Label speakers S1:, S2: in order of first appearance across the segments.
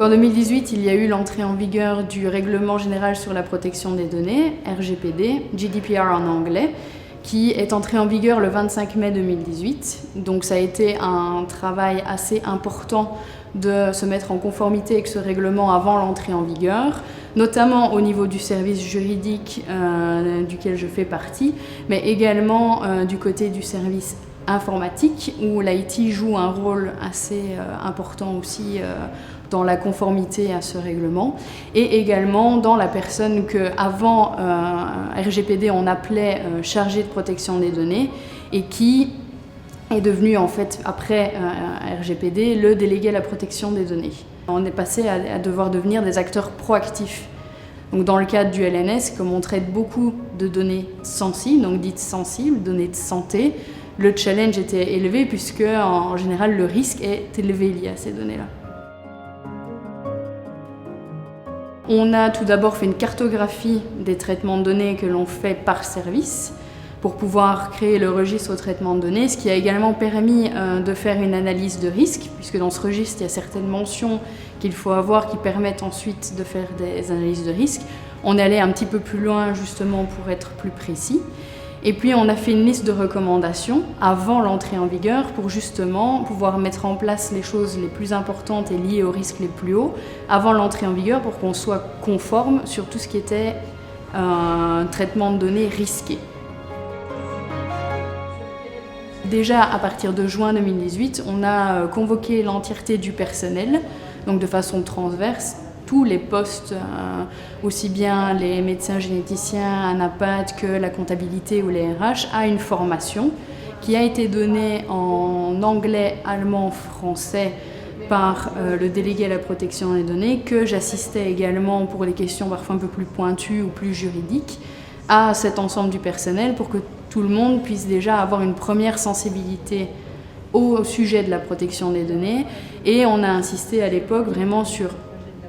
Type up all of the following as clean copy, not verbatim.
S1: En 2018, il y a eu l'entrée en vigueur du Règlement général sur la protection des données, RGPD, GDPR en anglais, qui est entré en vigueur le 25 mai 2018. Donc ça a été un travail assez important de se mettre en conformité avec ce règlement avant l'entrée en vigueur, notamment au niveau du service juridique duquel je fais partie, mais également du côté du service informatique, où l'IT joue un rôle assez important aussi dans la conformité à ce règlement, et également dans la personne qu'avant RGPD on appelait chargé de protection des données, et qui est devenu en fait après RGPD le délégué à la protection des données. On est passé à devoir devenir des acteurs proactifs. Donc dans le cadre du LNS, comme on traite beaucoup de données sensibles, donc dites sensibles, données de santé, le challenge était élevé puisque en général le risque est élevé lié à ces données-là. On a tout d'abord fait une cartographie des traitements de données que l'on fait par service pour pouvoir créer le registre au traitement de données, ce qui a également permis de faire une analyse de risque, puisque dans ce registre, il y a certaines mentions qu'il faut avoir qui permettent ensuite de faire des analyses de risque. On est allé un petit peu plus loin justement pour être plus précis. Et puis on a fait une liste de recommandations avant l'entrée en vigueur pour justement pouvoir mettre en place les choses les plus importantes et liées aux risques les plus hauts avant l'entrée en vigueur pour qu'on soit conforme sur tout ce qui était un traitement de données risqué. Déjà à partir de juin 2018, on a convoqué l'entièreté du personnel, donc de façon transverse, tous les postes, aussi bien les médecins généticiens, anapath que la comptabilité ou les RH, à une formation qui a été donnée en anglais, allemand, français par le délégué à la protection des données, que j'assistais également pour les questions parfois un peu plus pointues ou plus juridiques à cet ensemble du personnel pour que tout le monde puisse déjà avoir une première sensibilité au sujet de la protection des données. Et on a insisté à l'époque vraiment sur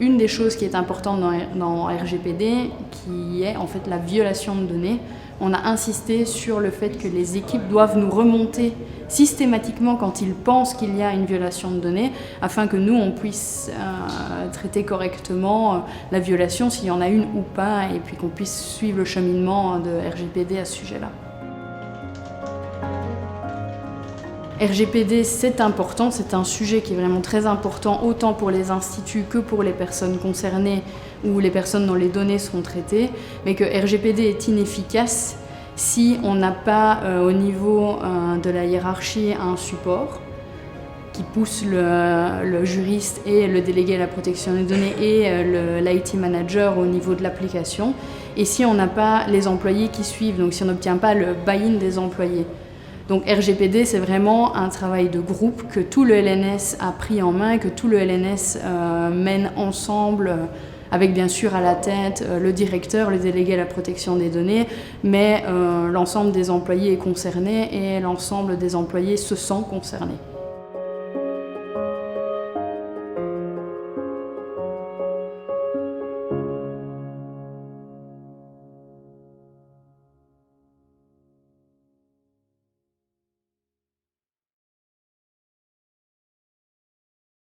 S1: une des choses qui est importante dans RGPD, qui est en fait la violation de données. On a insisté sur le fait que les équipes doivent nous remonter systématiquement quand ils pensent qu'il y a une violation de données, afin que nous, on puisse traiter correctement la violation, s'il y en a une ou pas, et puis qu'on puisse suivre le cheminement de RGPD à ce sujet-là. RGPD, c'est important, c'est un sujet qui est vraiment très important, autant pour les instituts que pour les personnes concernées ou les personnes dont les données seront traitées, mais que RGPD est inefficace si on n'a pas au niveau de la hiérarchie un support qui pousse le juriste et le délégué à la protection des données et l'IT manager au niveau de l'application, et si on n'a pas les employés qui suivent, donc si on n'obtient pas le buy-in des employés. Donc RGPD, c'est vraiment un travail de groupe que tout le LNS a pris en main, que tout le LNS mène ensemble, avec bien sûr à la tête le directeur, le délégué à la protection des données, mais l'ensemble des employés est concerné et l'ensemble des employés se sent concerné.